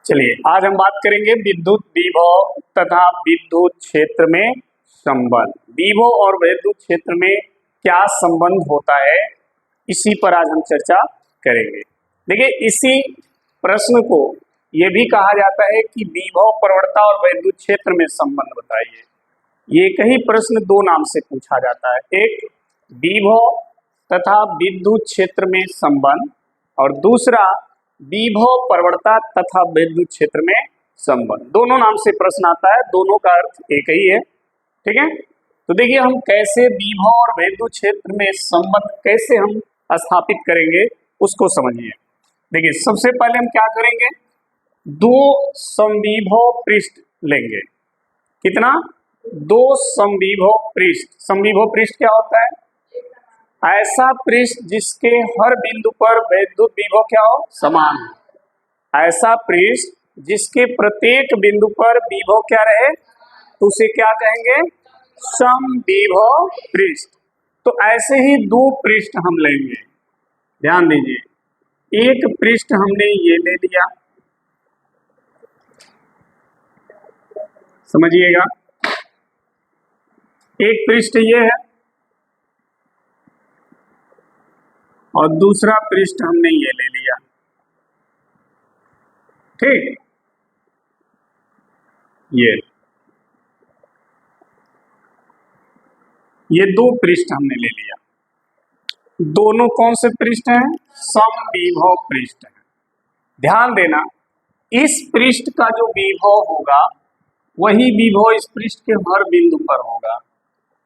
चलिए आज हम बात करेंगे विद्युत विभव तथा विद्युत क्षेत्र में संबंध। विभव और विद्युत क्षेत्र में क्या संबंध होता है, इसी पर आज हम चर्चा करेंगे। देखिए, इसी प्रश्न को यह भी कहा जाता है कि विभव प्रवणता और विद्युत क्षेत्र में संबंध बताइए। ये कई प्रश्न दो नाम से पूछा जाता है, एक विभव तथा विद्युत क्षेत्र में संबंध और दूसरा विभव प्रवणता तथा विद्युत क्षेत्र में संबंध। दोनों नाम से प्रश्न आता है, दोनों का अर्थ एक ही है। ठीक है, तो देखिए हम कैसे विभव और विद्युत क्षेत्र में संबंध कैसे हम स्थापित करेंगे उसको समझिए। देखिए सबसे पहले हम क्या करेंगे, दो समविभव पृष्ठ लेंगे। कितना? दो समविभव पृष्ठ। समविभव पृष्ठ क्या होता है? ऐसा पृष्ठ जिसके हर बिंदु पर विद्युत विभव क्या हो? समान हो। ऐसा पृष्ठ जिसके प्रत्येक बिंदु पर विभव क्या रहे, तो उसे क्या कहेंगे? समविभव पृष्ठ। तो ऐसे ही दो पृष्ठ हम लेंगे। ध्यान दीजिए, एक पृष्ठ हमने ये ले लिया, समझिएगा, एक पृष्ठ ये है और दूसरा पृष्ठ हमने ये ले लिया। ठीक, ये दो पृष्ठ हमने ले लिया। दोनों कौन से पृष्ठ हैं? समविभव पृष्ठ हैं। ध्यान देना, इस पृष्ठ का जो विभव होगा वही विभव इस पृष्ठ के हर बिंदु पर होगा।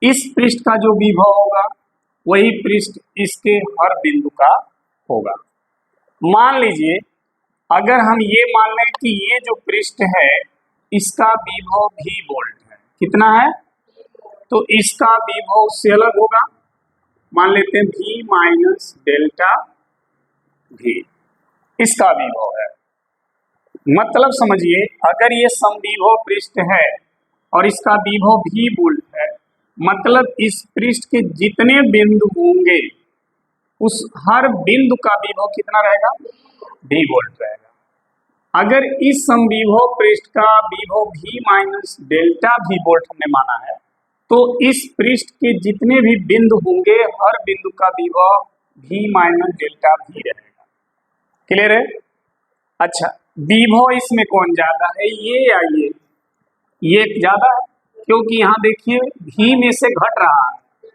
इस पृष्ठ का जो विभव होगा वही पृष्ठ इसके हर बिंदु का होगा। मान लीजिए अगर हम ये मान लें कि ये जो पृष्ठ है इसका विभव भी वोल्ट है। कितना है? तो इसका विभव उससे अलग होगा, मान लेते हैं V माइनस डेल्टा V, इसका विभव है। मतलब समझिए, अगर ये समविभव पृष्ठ है और इसका विभव भी वोल्ट है, मतलब इस पृष्ठ के जितने बिंदु होंगे उस हर बिंदु का विभव कितना रहेगा? V वोल्ट रहेगा। अगर इस समविभव पृष्ठ का विभव V minus delta V volt हमने माना है, तो इस पृष्ठ के जितने भी बिंदु होंगे हर बिंदु का विभव V माइनस डेल्टा V रहेगा। क्लियर है? अच्छा, विभव इसमें कौन ज्यादा है, ये या ये ज्यादा है, क्योंकि यहाँ देखिए V में से घट रहा है।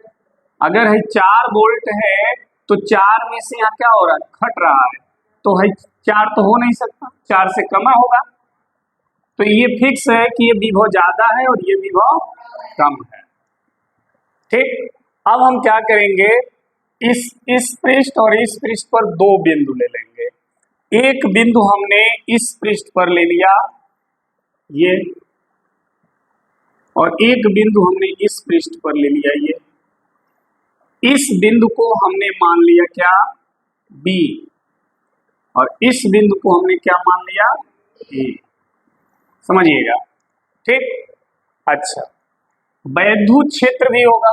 अगर है 4 वोल्ट है तो 4 में से यहाँ क्या हो रहा है? घट रहा है। तो है 4 तो हो नहीं सकता, 4 से कम होगा। तो ये फिक्स है कि ये विभव ज्यादा है और ये विभव कम है। ठीक, अब हम क्या करेंगे, इस पृष्ठ और इस पृष्ठ पर दो बिंदु ले लेंगे। एक बिंदु हमने इस पृष्ठ पर ले लिया ये, और एक बिंदु हमने इस पृष्ठ पर ले लिया ये। इस बिंदु को हमने मान लिया क्या? B, और इस बिंदु को हमने क्या मान लिया? A। समझिएगा। ठीक, अच्छा, विद्युत क्षेत्र भी होगा,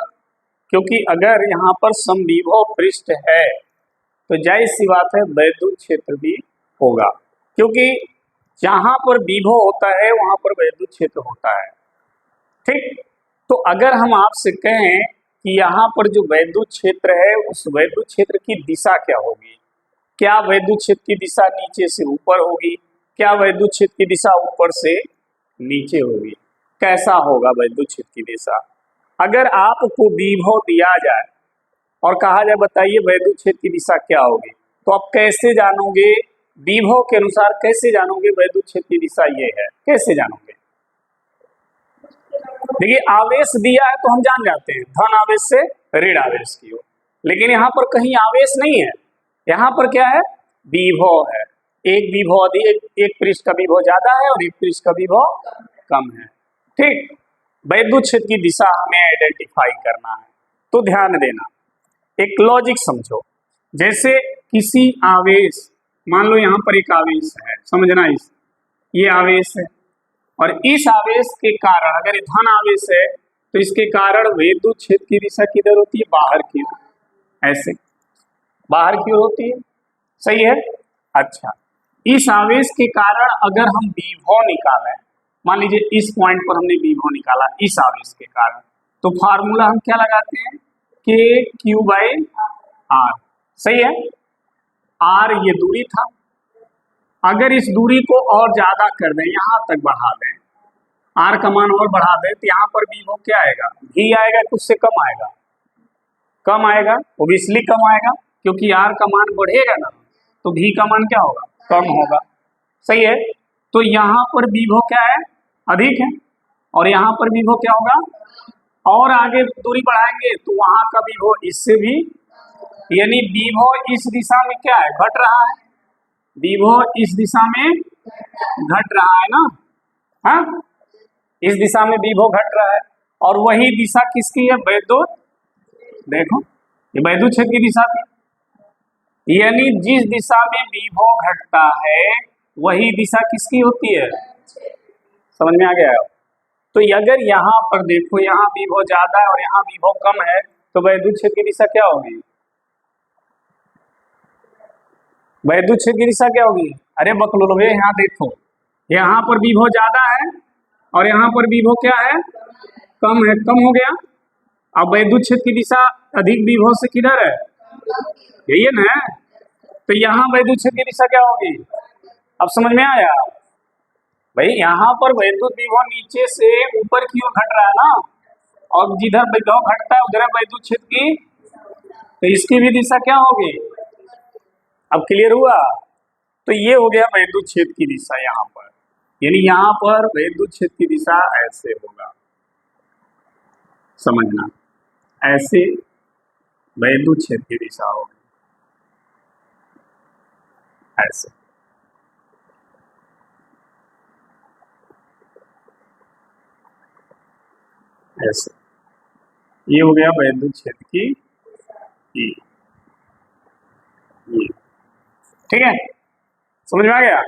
क्योंकि अगर यहाँ पर समविभव पृष्ठ है तो जाहिर सी बात है विद्युत क्षेत्र भी होगा, क्योंकि जहाँ पर विभव होता है वहाँ पर विद्युत क्षेत्र होता है। ठीक, तो अगर हम आपसे कहें कि यहाँ पर जो विद्युत क्षेत्र है उस विद्युत क्षेत्र की दिशा क्या होगी, क्या विद्युत क्षेत्र की दिशा नीचे से ऊपर होगी, क्या विद्युत क्षेत्र की दिशा ऊपर से नीचे होगी? कैसा होगा विद्युत क्षेत्र की दिशा? अगर आपको विभव दिया जाए और कहा जाए बताइए विद्युत क्षेत्र की दिशा क्या होगी, तो आप कैसे जानोगे? विभव के अनुसार कैसे जानोगे विद्युत क्षेत्र की दिशा ये है? कैसे जानोगे? देखिए, आवेश दिया है तो हम जान जाते हैं धन आवेश से ऋण आवेश की ओर, लेकिन यहाँ पर कहीं आवेश नहीं है। यहाँ पर क्या है? विभव है। एक विभव अधिक, एक पृष्ठ का विभव ज्यादा है और एक पृष्ठ का विभव कम है। ठीक, विद्युत क्षेत्र की दिशा हमें आइडेंटिफाई करना है, तो ध्यान देना, एक लॉजिक समझो। जैसे किसी आवेश, मान लो यहाँ पर एक आवेश है, समझना, ये आवेश है और इस आवेश के कारण अगर ये धन आवेश है तो इसके कारण विद्युत क्षेत्र की दिशा किधर होती है? बाहर की ओर। ऐसे बाहर की ओर होती है, सही है? अच्छा, इस आवेश के कारण अगर हम विभव निकालें, मान लीजिए इस पॉइंट पर हमने विभव निकाला इस आवेश के कारण, तो फार्मूला हम क्या लगाते हैं, के क्यू बाई आर। सही है, आर ये दूरी था, अगर इस दूरी को और ज्यादा कर दें, यहां तक बढ़ा दें, आर का मान और बढ़ा दें, तो यहाँ पर विभव क्या आएगा, भी आएगा, कुछ से कम आएगा, कम आएगा, ओबियसली कम आएगा, क्योंकि आर का मान बढ़ेगा ना, तो भी का मान क्या होगा, कम होगा। सही है, तो यहाँ पर विभव क्या है, अधिक है, और यहाँ पर विभव क्या होगा, और आगे दूरी बढ़ाएंगे तो वहां का विभव इससे भी, यानी विभव इस दिशा में क्या है, घट रहा है, विभव इस दिशा में घट रहा है ना, हाँ, इस दिशा में विभव घट रहा है, और वही दिशा किसकी है, वैद्युत, देखो ये वैद्युत क्षेत्र की दिशा थी, यानी जिस दिशा में विभव घटता है वही दिशा किसकी होती है, समझ में आ गया। तो अगर यहाँ पर देखो, यहाँ विभव ज्यादा है और यहाँ विभव कम है, तो वैद्युत क्षेत्र की दिशा क्या होगी, वैद्युत क्षेत्र की दिशा क्या होगी, अरे बकलोलवे यहाँ देखो, यहाँ पर विभव ज्यादा है और यहाँ पर विभव क्या है, कम है, कम हो गया। अब वैद्युत क्षेत्र की दिशा अधिक विभव से किधर है, यही है ना, तो यहाँ वैद्युत क्षेत्र की दिशा क्या होगी, अब समझ में आया भाई, यहाँ पर वैद्युत विभव नीचे से ऊपर की ओर घट रहा है ना, और जिधर विभव घटता है उधर वैद्युत क्षेत्र की, तो इसकी भी दिशा क्या होगी, अब क्लियर हुआ। तो ये हो गया वैद्युत क्षेत्र की दिशा यहाँ पर, यानी यहाँ पर वैद्युत क्षेत्र की दिशा ऐसे होगा, समझना, ऐसे वैद्युत क्षेत्र की दिशा होगी, ऐसे, ऐसे, ये हो गया वैद्युत क्षेत्र की ये, ठीक है, समझ में आ गया।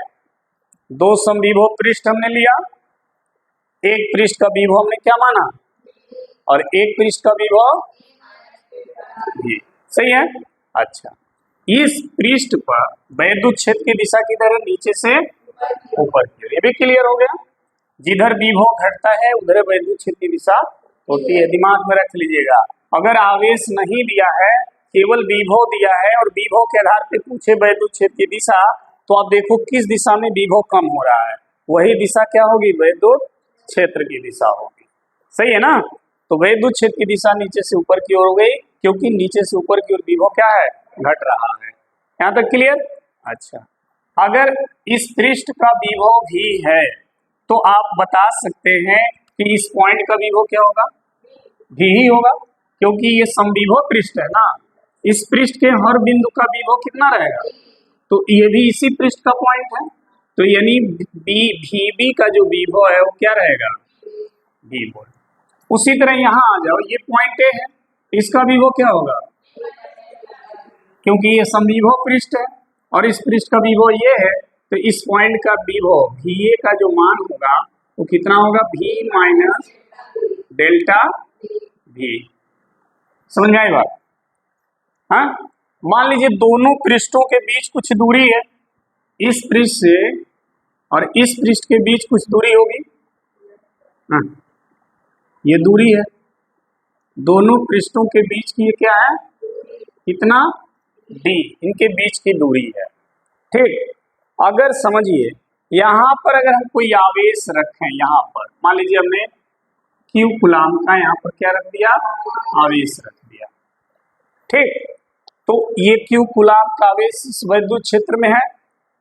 दो समविभव पृष्ठ हमने लिया, एक पृष्ठ का विभव हमने क्या माना, और एक पृष्ठ का विभव ये, सही है। अच्छा, इस पृष्ठ पर वैद्युत क्षेत्र की दिशा किधर है, नीचे से ऊपर की ओर, ये भी क्लियर हो गया। जिधर विभव घटता है उधर वैद्युत क्षेत्र की दिशा होती है, दिमाग में रख लीजिएगा। अगर आवेश नहीं दिया है, केवल विभव दिया है और विभव के आधार पे पूछे वैद्युत क्षेत्र की दिशा, तो आप देखो किस दिशा में विभव कम हो रहा है, वही दिशा क्या होगी, वैद्युत क्षेत्र की दिशा होगी। सही है ना, तो वैद्युत क्षेत्र की दिशा नीचे से ऊपर की ओर हो गई, क्योंकि नीचे से ऊपर की ओर विभव क्या है, घट रहा है। यहाँ तक क्लियर। अच्छा, अगर इस पृष्ठ का विभव भी है तो आप बता सकते हैं कि इस पॉइंट का विभव क्या होगा, भी ही होगा, क्योंकि ये समविभव पृष्ठ है ना, इस पृष्ठ के हर बिंदु का विभव कितना रहेगा, तो ये भी इसी पृष्ठ का पॉइंट है, तो यानी भी का जो विभव है वो क्या रहेगा, विभव। उसी तरह यहाँ आ जाओ, ये पॉइंट ए है, इसका विभव क्या होगा, क्योंकि ये समविभव पृष्ठ है और इस पृष्ठ का विभव ये है, तो इस पॉइंट का विभव भी का जो मान होगा वो कितना होगा, भी माइनस डेल्टा भी। समझ में आई बात। हाँ, मान लीजिए दोनों पृष्ठों के बीच कुछ दूरी है, इस पृष्ठ से और इस पृष्ठ के बीच कुछ दूरी होगी, हाँ ये दूरी है, दोनों पृष्ठों के बीच की ये क्या है, कितना, डी, इनके बीच की दूरी है। ठीक, अगर समझिए यहाँ पर अगर हम कोई आवेश रखें, यहाँ पर मान लीजिए हमने क्यू कूलाम का यहाँ पर क्या रख दिया, आवेश रख दिया। ठीक, तो ये क्यू कूलाम का आवेश इस वैद्युत क्षेत्र में है,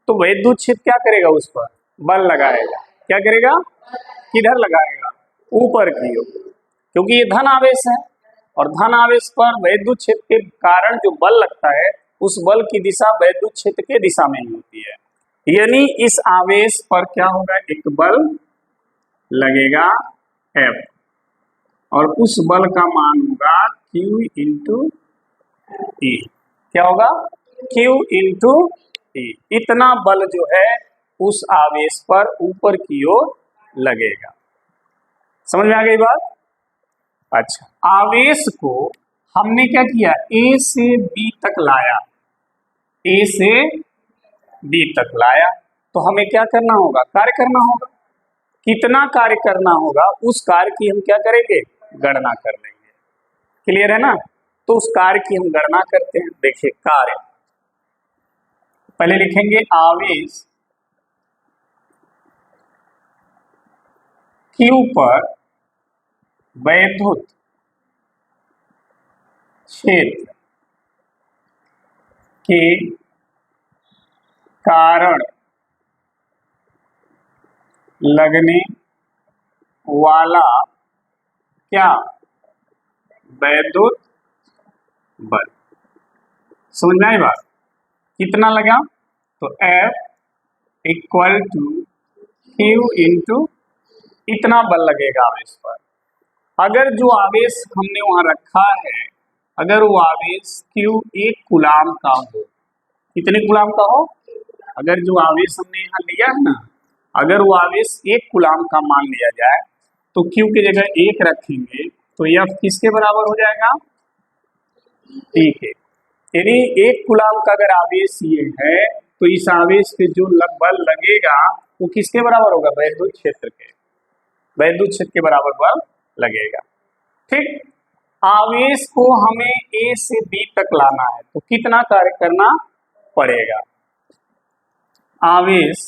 तो वैद्युत क्षेत्र क्या करेगा, उस पर बल लगाएगा। क्या करेगा, किधर लगाएगा, ऊपर की ओर, क्योंकि ये धन आवेश है और धन आवेश पर वैद्युत क्षेत्र के कारण जो बल लगता है उस बल की दिशा वैद्युत क्षेत्र के दिशा में ही होती है। यानी इस आवेश पर क्या होगा, एक बल लगेगा F और उस बल का मान होगा Q इंटू E। क्या होगा, Q इंटू E। इतना बल जो है उस आवेश पर ऊपर की ओर लगेगा। समझ में आ गई बात। अच्छा, आवेश को हमने क्या किया, A से B तक लाया, A से B तक लाया, तो हमें क्या करना होगा, कार्य करना होगा। कितना कार्य करना होगा उस कार्य की हम क्या करेंगे, गणना कर लेंगे। क्लियर है ना। तो उस कार्य की हम गणना करते हैं। देखिए कार्य पहले लिखेंगे आवेश Q पर वैद्युत क्षेत्र के कारण लगने वाला क्या, वैद्युत बल। समझ में आई बात। कितना लगा, तो F equal to Q into इतना बल लगेगा आवेश पर। अगर जो आवेश हमने वहां रखा है, अगर वो आवेश Q 1 कूलाम का हो, कितने कूलाम का हो, अगर जो आवेश हमने यहाँ लिया है ना, अगर वो आवेश 1 कूलाम का मान लिया जाए तो Q की जगह 1 रखेंगे तो F किसके बराबर हो जाएगा, ठीक है। यानी 1 कूलाम का अगर आवेश ये है तो इस आवेश पे जो बल लगेगा वो किसके बराबर होगा, वैद्युत क्षेत्र के, वैद्युत क्षेत्र के बराबर बल लगेगा। ठीक। आवेश को हमें A से B तक लाना है तो कितना कार्य करना पड़ेगा, आवेश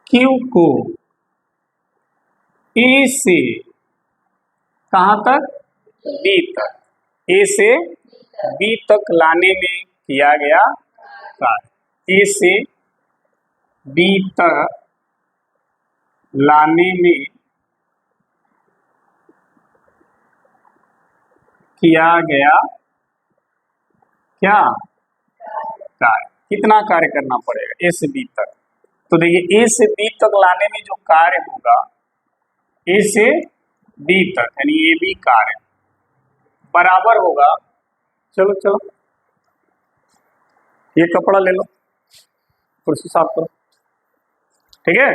Q को A से कहां तक, B तक, A से B तक लाने में किया गया कार्य, A से B तक लाने में किया गया क्या कार्य, कितना कार्य करना पड़ेगा A से B तक। तो देखिए A से B तक लाने में जो कार्य होगा, A से B तक यानी AB कार्य बराबर होगा, चलो चलो ये कपड़ा ले लो, कुर्सी साफ करो, ठीक है।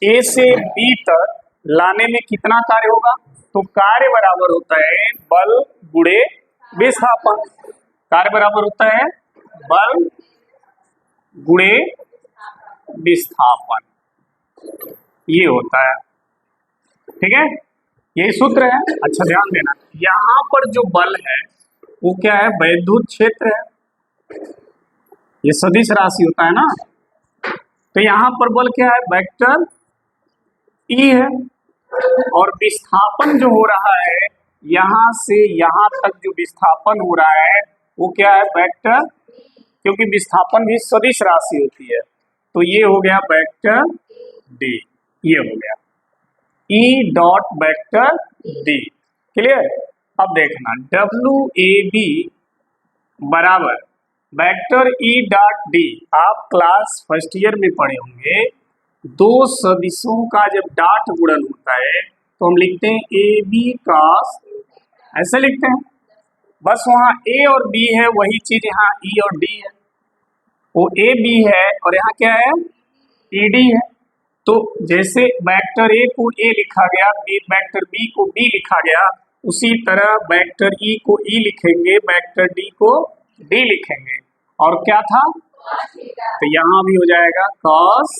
A से B तक लाने में कितना कार्य होगा, तो कार्य बराबर होता है बल गुणे विस्थापन। कार्य बराबर होता है बल गुणे विस्थापन, ये होता है, ठीक है। यही सूत्र है। अच्छा ध्यान देना, यहां पर जो बल है वो क्या है, वैद्युत क्षेत्र है। ये सदिश राशि होता है ना, तो यहां पर बल क्या है, वेक्टर E है। और विस्थापन जो हो रहा है यहां से यहां तक जो विस्थापन हो रहा है वो क्या है, वेक्टर, क्योंकि विस्थापन भी सदिश राशि होती है। तो ये हो गया वेक्टर D, ये हो गया E dot vector D। Clear. अब देखना WAB बराबर वेक्टर E डॉट D। आप क्लास फर्स्ट ईयर में पढ़े होंगे, दो सदिशों का जब डॉट गुणन होता है तो हम लिखते हैं AB क्रॉस, ऐसे लिखते हैं। बस वहां A और B है, वही चीज यहाँ E और D है। वो AB है और यहाँ क्या है, ED है। तो जैसे वेक्टर A को A लिखा गया, वेक्टर B को B लिखा गया, उसी तरह वेक्टर E को E लिखेंगे, वेक्टर D को D लिखेंगे। और क्या था, तो यहाँ भी हो जाएगा cos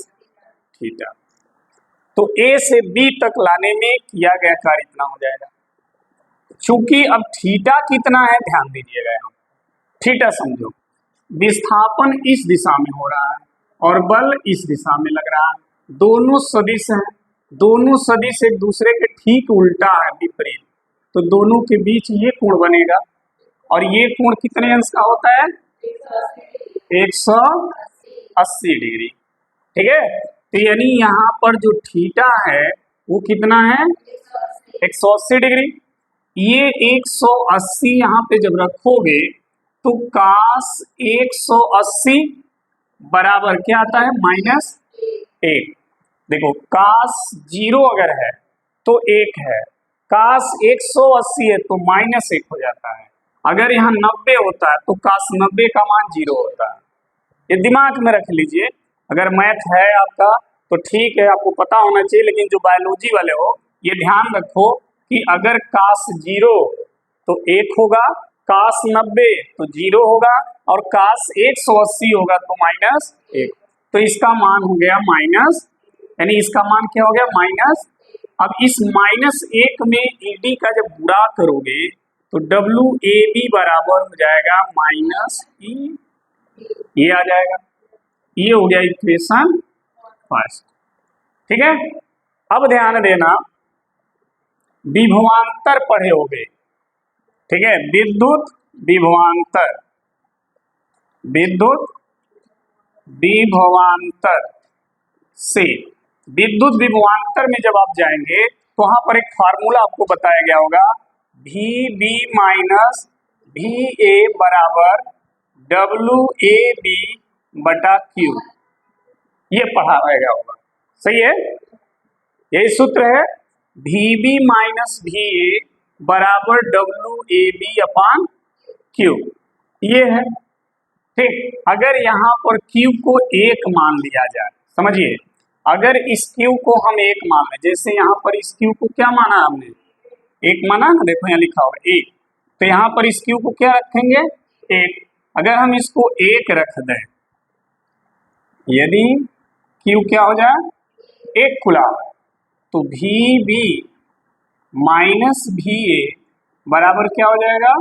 थीटा। तो A से B तक लाने में किया गया कार्य इतना हो जाएगा। चूंकि अब थीटा कितना है ध्यान दीजिएगा, यहाँ थीटा समझो, विस्थापन इस दिशा में हो रहा है और बल इस दिशा में लग रहा है, दोनों सदिश हैं, दोनों सदिश एक दूसरे के ठीक उल्टा है, विपरीत। तो दोनों के बीच ये कोण बनेगा और ये कोण कितने अंश का होता है, 180 डिग्री, ठीक है। तो यानी यहाँ पर जो थीटा है वो कितना है, 180 डिग्री। ये 180 यहाँ पे जब रखोगे तो cos 180 बराबर क्या आता है, -1। देखो cos 0 अगर है तो 1 है, cos 180 है तो -1 हो जाता है। अगर यहाँ 90 होता है तो cos 90 का मान 0 होता है। ये दिमाग में रख लीजिए। अगर मैथ है आपका तो ठीक है, आपको पता होना चाहिए, लेकिन जो बायोलॉजी वाले हो ये ध्यान रखो कि अगर cos 0 तो 1 होगा, cos 90 तो 0 होगा और cos 180 होगा तो -1, तो इसका मान हो गया माइनस, यानी इसका मान क्या हो गया माइनस। अब इस -1 में ED का जब गुणा करोगे तो WAB बराबर हो जाएगा -E, ये आ जाएगा। ये हो गया इक्वेशन फर्स्ट, ठीक है। अब ध्यान देना, विभवांतर पढ़े होगे, ठीक है, विद्युत विभवांतर, विद्युत विभवांतर से, विद्युत विभवांतर में जब आप जाएंगे तो वहां पर एक फार्मूला आपको बताया गया होगा, VB माइनस VA बराबर WAB बटा Q, ये पढ़ा रहेगा होगा, सही है। यही सूत्र है, VB माइनस VA बराबर WAB अपान Q, ये है, ठीक। अगर यहाँ पर Q को 1 मान लिया जाए, समझिए, अगर इस Q को हम 1 मान लें, जैसे यहाँ पर इस Q को क्या माना हमने, 1 माना ना, देखो यहाँ लिखा होगा 1, तो यहाँ पर इस Q को क्या रखेंगे 1। अगर हम इसको 1 रख दें, यदि Q क्या हो जाए 1 खुला, तो VB माइनस VA बराबर क्या हो जाएगा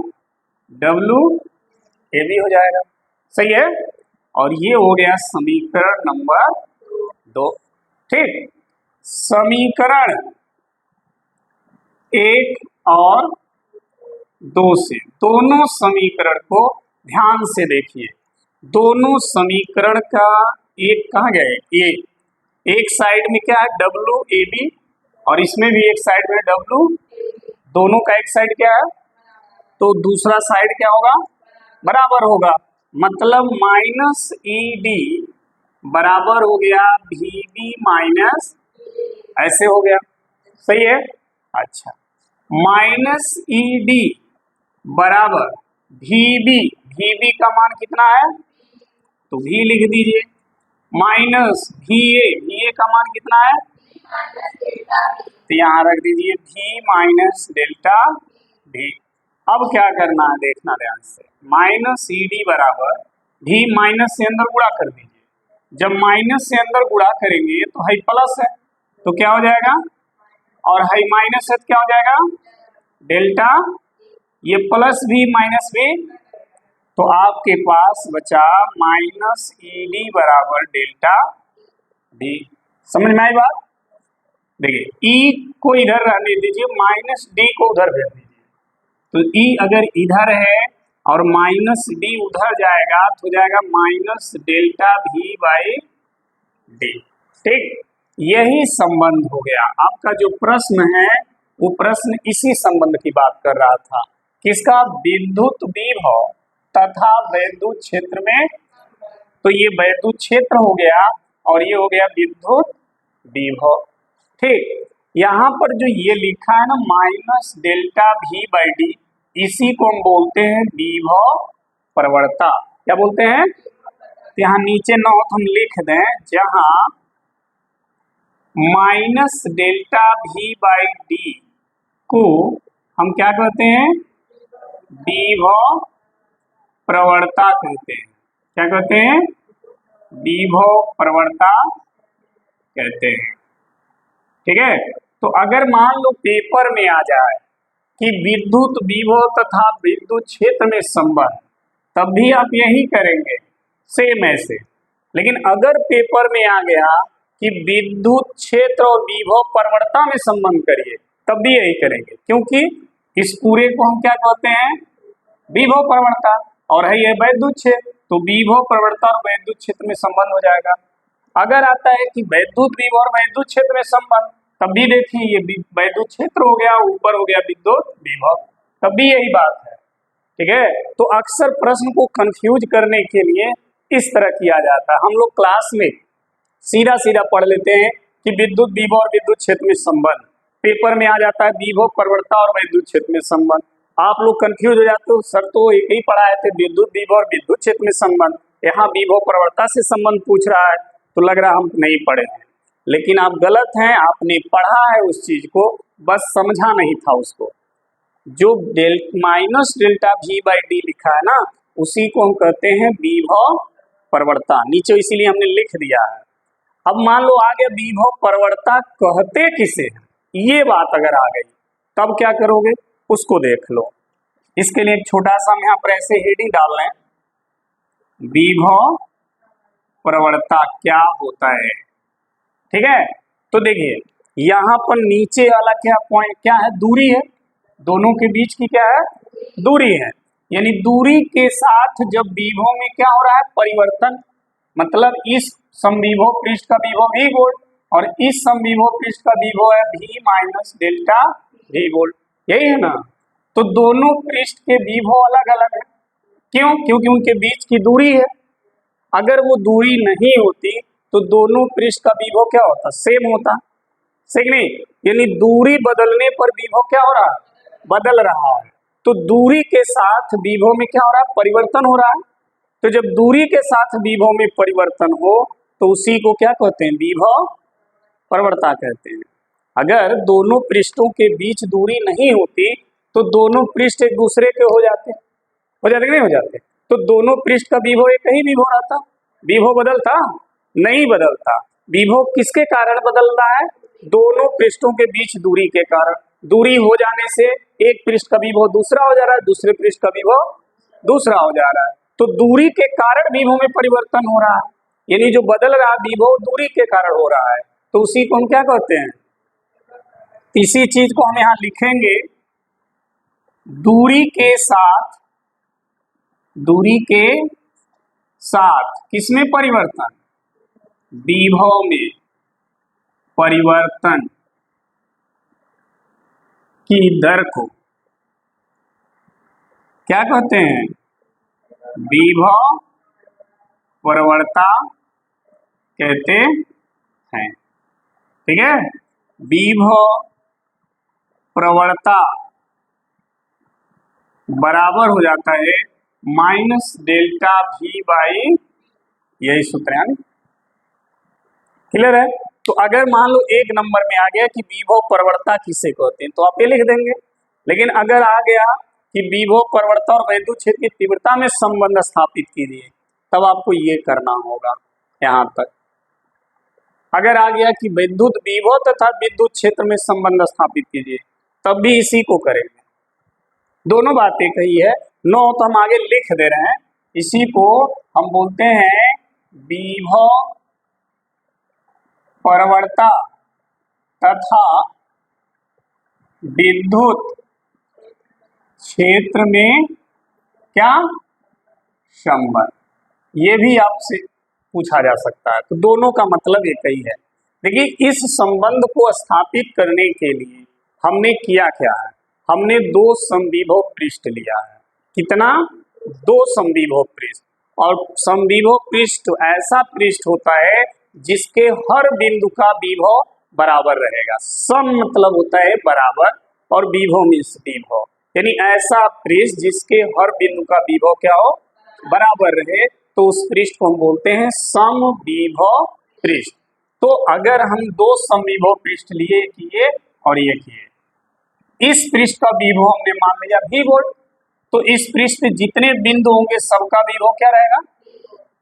WAB हो जाएगा, सही है। और ये हो गया समीकरण नंबर 2, ठीक। समीकरण 1 और 2 से, दोनों समीकरण को ध्यान से देखिए, दोनों समीकरण का एक कहाँ गए, ये एक साइड में क्या है WAB और इसमें भी एक साइड में W, दोनों का एक साइड क्या है, तो दूसरा साइड क्या होगा बराबर होगा, मतलब -ED बराबर हो गया VB माइनस, ऐसे हो गया, सही है। अच्छा, -ED बराबर VB का मान कितना है, तो V लिख दीजिए, माइनस VA का मान कितना है, तो यहाँ रख दीजिए V माइनस डेल्टा V। अब क्या करना है देखना ध्यान से, -ED बराबर V माइनस से अंदर गुणा कर दीजिए, जब माइनस से अंदर गुणा करेंगे तो हाई प्लस है तो क्या हो जाएगा, और हाई माइनस है तो क्या हो जाएगा डेल्टा, ये प्लस V माइनस V, तो आपके पास बचा -ED बराबर डेल्टा D। समझ में आई बात, देखिए E को इधर रहने दीजिए, -D को उधर भेज दीजिए, तो E अगर इधर है और -D उधर जाएगा तो हो जाएगा -डेल्टा V बाई D, ठीक। यही संबंध हो गया, आपका जो प्रश्न है वो प्रश्न इसी संबंध की बात कर रहा था, किसका, विद्युत विभव तथा वैद्युत क्षेत्र में, तो ये वैद्युत क्षेत्र हो गया और ये हो गया विद्युत विभव, ठीक। यहाँ पर जो ये लिखा है ना -डेल्टा V बाई D, इसी को हम बोलते हैं विभव प्रवणता, क्या बोलते हैं, तो यहाँ नीचे नोट हम लिख दें, जहाँ -डेल्टा V बाई D को हम क्या कहते हैं, विभव प्रवणता कहते हैं, क्या कहते हैं, विभव प्रवणता कहते हैं, ठीक है। तो अगर मान लो पेपर में आ जाए कि विद्युत विभव तथा विद्युत क्षेत्र में संबंध, तब भी आप यही करेंगे सेम ऐसे, लेकिन अगर पेपर में आ गया कि विद्युत क्षेत्र और विभव प्रवणता में संबंध करिए, तब भी यही करेंगे, क्योंकि इस पूरे को हम क्या कहते हैं विभव प्रवणता, और है ये वैद्युत क्षेत्र, तो विभव प्रवणता और वैद्युत क्षेत्र में संबंध हो जाएगा। अगर आता है कि वैद्युत विभव और वैद्युत क्षेत्र में संबंध, तब भी देखिए ये वैद्युत क्षेत्र हो गया, ऊपर हो गया विद्युत विभव, तब भी यही बात है, ठीक है। तो अक्सर प्रश्न को कंफ्यूज करने के लिए इस तरह किया जाता है, हम लोग क्लास में सीधा सीधा पढ़ लेते हैं कि विद्युत विभव और विद्युत क्षेत्र में संबंध, पेपर में आ जाता है विभव प्रवणता और वैद्युत क्षेत्र में संबंध, आप लोग कंफ्यूज हो जाते हो, सर तो एक ही पढ़ाए थे विद्युत विभव और विद्युत क्षेत्र में संबंध, यहाँ विभव प्रवणता से संबंध पूछ रहा है, तो लग रहा हम नहीं पढ़े हैं, लेकिन आप गलत हैं, आपने पढ़ा है उस चीज को, बस समझा नहीं था उसको, जो minus delta we by D लिखा है ना, उसी को हम कहते हैं विभव प्रवणता। नीचे इसीलिए हमने लिख दिया है। अब मान लो आ गया विभव प्रवणता कहते किसे हैं, ये बात अगर आ गई तब क्या करोगे उसको देख लो। इसके लिए एक छोटा सा हम यहाँ पर ऐसे हेडिंग डाल रहे हैं, विभव प्रवणता क्या होता है। ठीक है, तो देखिए यहाँ पर नीचे वाला क्या पॉइंट क्या है, दूरी है, दोनों के बीच की क्या है, दूरी है। यानी दूरी के साथ जब विभव में क्या हो रहा है, परिवर्तन, मतलब इस समविभव पृष्ठ का विभव v वोल्ट और इस समविभव पृष्ठ का विभव है v minus delta v volt, यही है ना। तो दोनों पृष्ठ के विभव अलग अलग है, क्यों, क्योंकि उनके बीच की दूरी है। अगर वो दूरी नहीं होती तो दोनों पृष्ठ का विभव क्या होता, सेम होता, सही नहीं। यानी दूरी बदलने पर विभव क्या हो रहा है, बदल रहा है। तो दूरी के साथ विभव में क्या हो रहा है, परिवर्तन हो रहा है। तो जब दूरी के साथ विभव में परिवर्तन हो तो उसी को क्या कहते हैं, विभव प्रवणता कहते हैं। अगर दोनों पृष्ठों के बीच दूरी नहीं होती तो दोनों पृष्ठ एक दूसरे के हो जाते कि नहीं हो जाते। तो दोनों पृष्ठ का विभव एक ही विभव रहता, विभव बदलता नहीं, बदलता। विभव किसके कारण बदल रहा है, दोनों पृष्ठों के बीच दूरी के कारण। दूरी हो जाने से एक पृष्ठ का विभव दूसरा हो जा रहा है, दूसरे पृष्ठ का विभव दूसरा हो जा रहा है। तो दूरी के कारण विभव में परिवर्तन हो रहा है, यानी जो बदल रहा है विभव दूरी के कारण हो रहा है। तो उसी को हम क्या कहते हैं, इसी चीज को हम यहाँ लिखेंगे, दूरी के साथ किसमें परिवर्तन, विभव में परिवर्तन की दर को क्या कहते हैं, विभव प्रवणता कहते हैं। ठीक है, विभव प्रवणता बराबर हो जाता है माइनस डेल्टा वी बाई, यही सूत्र है, क्लियर है। तो अगर मान लो एक नंबर में आ गया कि विभव प्रवणता किसे कहते हैं तो आप ये लिख देंगे। लेकिन अगर आ गया कि विभव प्रवणता और वैद्युत क्षेत्र की तीव्रता में संबंध स्थापित कीजिए, तब आपको ये करना होगा यहाँ तक। अगर आ गया कि विद्युत विभव तथा विद्युत क्षेत्र में संबंध स्थापित कीजिए, तब भी इसी को करेंगे। दोनों बातें कही है, नो तो हम आगे लिख दे रहे हैं, इसी को हम बोलते हैं विभव प्रवणता तथा विद्युत क्षेत्र में क्या संबंध, ये भी आपसे पूछा जा सकता है। तो दोनों का मतलब एक ही है। देखिए इस संबंध को स्थापित करने के लिए हमने किया क्या है, हमने दो समविभव पृष्ठ लिया है। कितना, दो समविभव पृष्ठ। और समविभव पृष्ठ ऐसा पृष्ठ होता है जिसके हर बिंदु का विभव बराबर रहेगा। सम मतलब होता है बराबर और विभव मीन्स विभव, यानी ऐसा पृष्ठ जिसके हर बिंदु का विभव क्या हो, बराबर रहे, तो उस पृष्ठ को हम बोलते हैं समविभव पृष्ठ। तो अगर हम दो समविभव पृष्ठ लिए किए और ये किए, इस पृष्ठ का विभव हमने मान लिया v वोल्ट, तो इस पृष्ठ पे जितने बिंदु होंगे सबका विभव क्या रहेगा,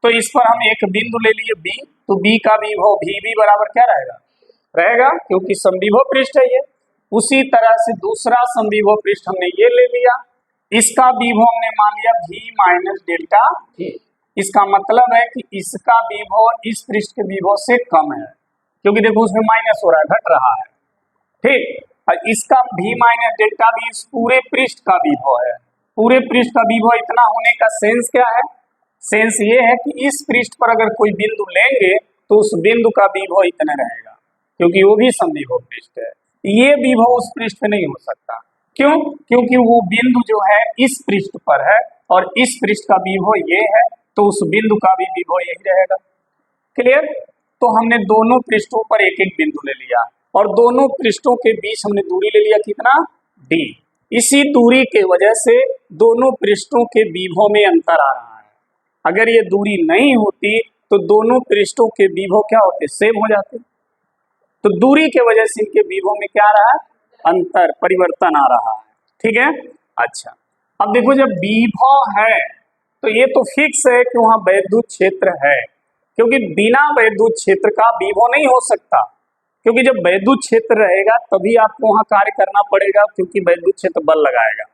तो इस पर हम एक बिंदु ले लिए b, तो b का विभव v बराबर क्या रहेगा, क्योंकि समविभव पृष्ठ है ये। उसी तरह से दूसरा समविभव पृष्ठ हमने ये ले लिया, इसका विभव हमने मान लिया v माइनस डेल्टा v। इसका मतलब है कि इसका विभव इस पृष्ठ के विभव से कम है, क्योंकि देखो उसमें माइनस हो रहा है, घट रहा है, ठीक। और इसका v माइनस डेल्टा v इस पूरे पृष्ठ का विभव है। पूरे पृष्ठ का विभव इतना होने का सेंस क्या है, सेंस ये है कि इस पृष्ठ पर अगर कोई बिंदु लेंगे तो उस बिंदु का विभव इतना रहेगा, क्योंकि वो भी समविभव पृष्ठ है। ये विभव उस पृष्ठ पे नहीं हो सकता, क्यों, क्योंकि वो बिंदु जो है इस पृष्ठ पर है और इस पृष्ठ का विभव ये है, तो उस बिंदु का भी विभव यही रहेगा। क्लियर। तो हमने दोनों पृष्ठों पर एक एक बिंदु ले लिया और दोनों पृष्ठों के बीच हमने दूरी ले लिया कितना, d। इसी दूरी के वजह से दोनों पृष्ठों के विभव में अंतर आ रहा है। अगर ये दूरी नहीं होती तो दोनों पृष्ठों के विभव क्या होते, सेम हो जाते। तो दूरी के वजह से इनके विभव में क्या आ रहा है, अंतर, परिवर्तन आ रहा है। ठीक है। अच्छा, अब देखो जब विभव है तो ये तो फिक्स है कि वहां वैद्युत क्षेत्र है, क्योंकि बिना वैद्युत क्षेत्र का विभव नहीं हो सकता, क्योंकि जब वैद्युत क्षेत्र रहेगा तभी आपको वहां कार्य करना पड़ेगा, क्योंकि वैद्युत क्षेत्र बल लगाएगा।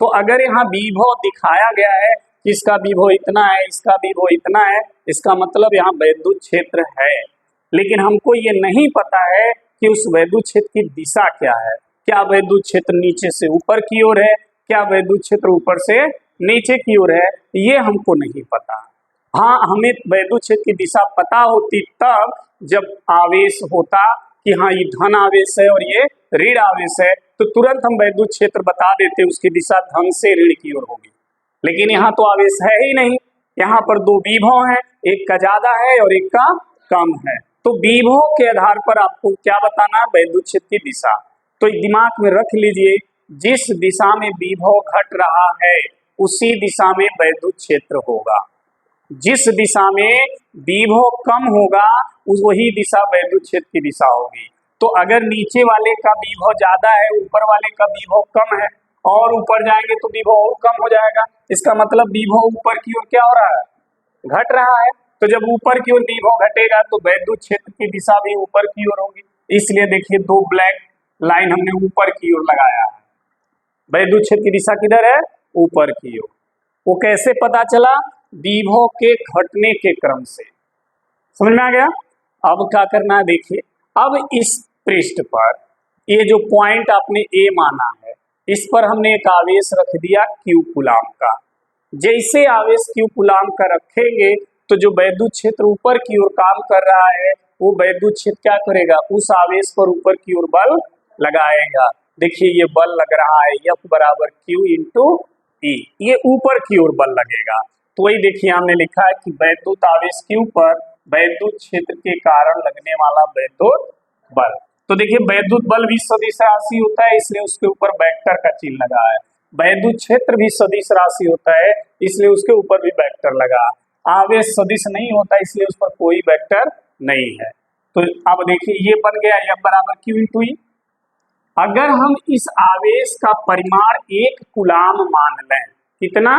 तो अगर यहाँ विभव दिखाया गया है कि इसका विभव इतना है, इसका विभव इतना है, इसका मतलब यहाँ वैद्युत क्षेत्र है, लेकिन हमको ये नहीं पता है कि उस वैद्युत क्षेत्र की दिशा क्या है। क्या वैद्युत क्षेत्र नीचे से ऊपर की ओर है, क्या वैद्युत क्षेत्र ऊपर से नीचे की ओर है, ये हमको नहीं पता। हाँ, हमें वैद्युत क्षेत्र की दिशा पता होती तब जब आवेश होता कि हाँ ये धन आवेश है और ये ऋण आवेश है, तो तुरंत हम वैद्युत क्षेत्र बता देते उसकी दिशा धन से ऋण की ओर होगी। लेकिन यहाँ तो आवेश है ही नहीं, यहाँ पर दो विभव है, एक का ज्यादा है और एक का कम है। तो विभव के आधार पर आपको क्या बताना, वैद्युत क्षेत्र की दिशा। तो दिमाग में रख लीजिए, जिस दिशा में विभव घट रहा है उसी दिशा में वैद्युत क्षेत्र होगा, जिस दिशा में विभव कम होगा वही दिशा वैद्युत क्षेत्र की दिशा होगी। तो अगर नीचे वाले का विभव ज्यादा है, ऊपर वाले का विभव कम है, और ऊपर जाएंगे तो विभव और कम हो जाएगा, इसका मतलब विभव ऊपर की ओर क्या हो रहा है, घट रहा है। तो जब ऊपर की ओर विभव घटेगा तो वैद्युत क्षेत्र की दिशा भी ऊपर की ओर होगी। इसलिए देखिए दो ब्लैक लाइन हमने ऊपर की ओर लगाया है, वैद्युत क्षेत्र की दिशा किधर है, ऊपर की ओर। वो कैसे पता चला, विभव के घटने के क्रम से। समझ में आ गया। अब क्या करना है, देखिए अब इस पृष्ठ पर ये जो पॉइंट आपने ए माना है, इस पर हमने एक आवेश रख दिया Q कूलाम का। जैसे आवेश Q कूलाम का रखेंगे तो जो वैद्युत क्षेत्र ऊपर की ओर काम कर रहा है वो वैद्युत क्षेत्र क्या करेगा, उस आवेश पर ऊपर की ओर बल लगाएगा। देखिए ये बल लग रहा है F बराबर Q इंटू E, ये ऊपर की ओर बल लगेगा। तो वही देखिए हमने लिखा है कि वैद्युत आवेश Q पर वैद्युत क्षेत्र के कारण लगने वाला वैद्युत बल। तो देखिए वैद्युत बल भी सदिश राशि होता है, इसलिए उसके ऊपर वेक्टर का चिन्ह लगा है। वैद्युत क्षेत्र भी सदिश राशि होता है, इसलिए उसके ऊपर भी वेक्टर लगा। आवेश सदिश नहीं होता, इसलिए उस पर कोई वेक्टर नहीं है। तो अब देखिए ये बन गया F बराबर Q इंटू E। अगर हम इस आवेश का परिमाण 1 कूलाम मान लें, कितना,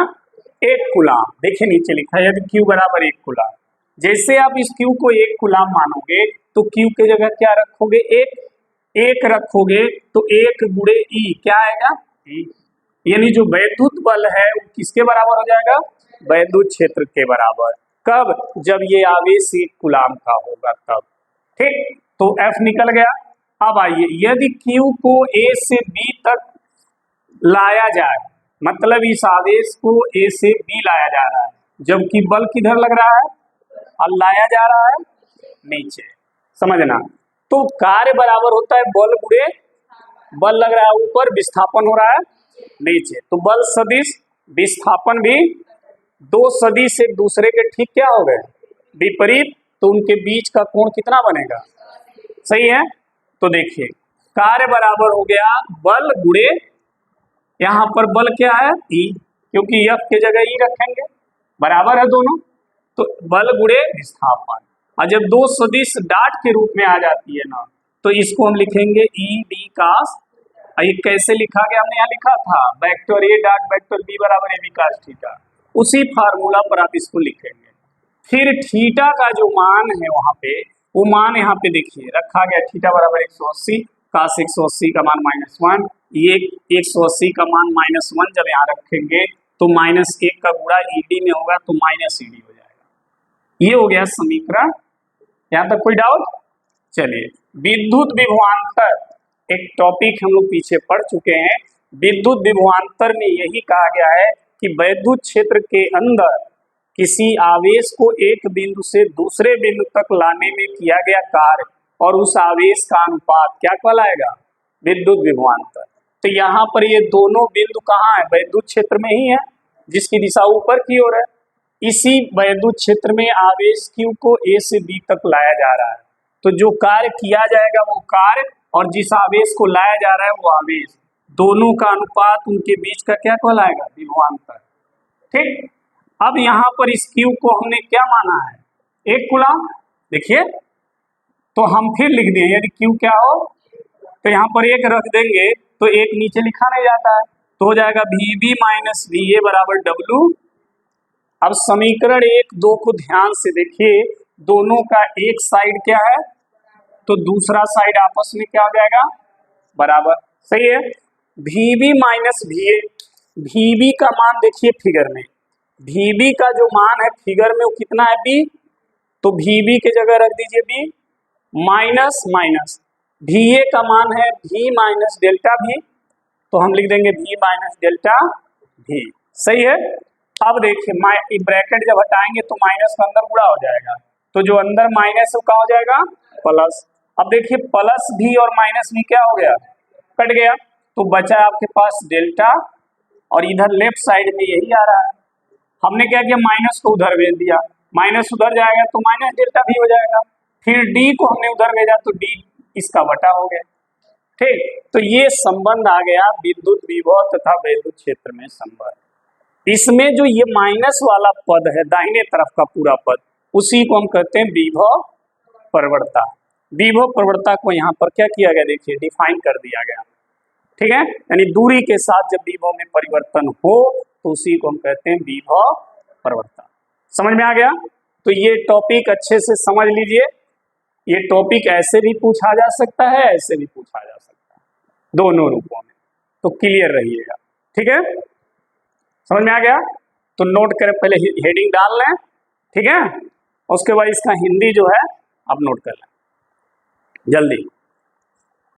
1 कूलाम, देखिए नीचे लिखा है यदि Q बराबर 1 कूलाम। जैसे आप इस Q को 1 कूलाम मानोगे तो Q के जगह क्या रखोगे, 1 रखोगे तो 1 गुणे E क्या आएगा, E। यानी जो वैद्युत बल है वो किसके बराबर हो जाएगा, वैद्युत क्षेत्र के बराबर। कब, जब ये आवेश 1 कूलाम का होगा तब। ठीक, तो F निकल गया। अब आइए, यदि Q को A से B तक लाया जाए, मतलब इस आवेश को A से B लाया जा रहा है, जबकि बल किधर लग रहा है, और लाया जा रहा है नीचे, समझना। तो कार्य बराबर होता है बल गुणे, बल लग रहा है ऊपर, विस्थापन हो रहा है नीचे, तो बल सदिश विस्थापन भी दो सदिश एक दूसरे के ठीक क्या हो गए, विपरीत, तो उनके बीच का कोण कितना बनेगा, सही है। तो देखिए कार्य बराबर हो गया बल गुणे, यहाँ पर बल क्या है E, क्योंकि F के जगह E रखेंगे, बराबर है दोनों, तो बल गुणे विस्थापन। और जब दो सदिश डाट के रूप में आ जाती है ना, तो इसको हम लिखेंगे E D कास। ये कैसे लिखा गया, हमने यहाँ लिखा था vector A dot vector B बराबर AB कास थीटा, उसी फार्मूला पर आप इसको लिखेंगे। फिर थीटा का जो मान है वहां पे, वो मान यहाँ पे देखिए रखा गया, थीटा बराबर 180, कास 180 का मान -1, ये 180 का मान -1 जब यहाँ रखेंगे तो -1 का गुणा ED में होगा तो -ED हो जाएगा। ये हो गया समीकरण, यहाँ तक कोई डाउट। चलिए विद्युत विभवांतर, एक टॉपिक हम लोग पीछे पढ़ चुके हैं। विद्युत विभवांतर में यही कहा गया है कि वैद्युत क्षेत्र के अंदर किसी आवेश को एक बिंदु से दूसरे बिंदु तक लाने में किया गया कार्य और उस आवेश का अनुपात क्या कहलाएगा, विद्युत विभवांतर। तो यहाँ पर ये दोनों बिंदु कहाँ है, वैद्युत क्षेत्र में ही है, जिसकी दिशा ऊपर की ओर है। इसी वैद्युत क्षेत्र में आवेश Q को A से B तक लाया जा रहा है, तो जो कार्य किया जाएगा वो कार्य और जिस आवेश को लाया जा रहा है वो आवेश, दोनों का अनुपात उनके बीच का क्या कहलाएगा, विभवांतर। ठीक, अब यहाँ पर इस Q को हमने क्या माना है, 1 कूलाम। देखिए तो हम फिर लिख दें, यदि Q क्या हो तो यहाँ पर 1 रख देंगे तो 1 नीचे लिखा नहीं जाता है, तो हो जाएगा VB माइनस VA बराबर W। अब समीकरण 1-2 को ध्यान से देखिए, दोनों का एक साइड क्या है तो दूसरा साइड आपस में क्या हो जाएगा बराबर, सही है। VB माइनस VA, VB का मान देखिए फिगर में, VB का जो मान है फिगर में वो कितना है B, तो VB के जगह रख दीजिए B माइनस माइनस VA का मान है V माइनस डेल्टा V, तो हम लिख देंगे V माइनस डेल्टा V, सही है। अब देखिए ब्रैकेट जब हटाएंगे तो माइनस का अंदर गुणा हो जाएगा, तो जो अंदर माइनस है क्या हो जाएगा प्लस। अब देखिए प्लस भी और माइनस भी क्या हो गया कट गया, तो बचा आपके पास डेल्टा और इधर लेफ्ट साइड में यही आ रहा है। हमने क्या किया माइनस को उधर भेज दिया, माइनस उधर जाएगा तो माइनस डेल्टा भी हो जाएगा, फिर डी को हमने उधर भेजा तो डी इसका बटा हो गया, ठीक। तो ये संबंध आ गया विद्युत विभव तथा विद्युत क्षेत्र में संबंध। इसमें जो ये माइनस वाला पद है दाहिने तरफ का पूरा पद, उसी को हम कहते हैं विभव प्रवणता। विभव प्रवणता को यहाँ पर क्या किया गया देखिए डिफाइन कर दिया गया, ठीक है। यानी दूरी के साथ जब विभव में परिवर्तन हो तो उसी को हम कहते हैं विभव प्रवणता। समझ में आ गया। तो ये टॉपिक अच्छे से समझ लीजिए, ये टॉपिक ऐसे भी पूछा जा सकता है ऐसे भी पूछा जा सकता है, दोनों रूपों में, तो क्लियर रहिएगा, ठीक है। समझ में आ गया। तो नोट करें, पहले हेडिंग डाल लें, ठीक है, उसके बाद इसका हिंदी जो है आप नोट कर लें जल्दी।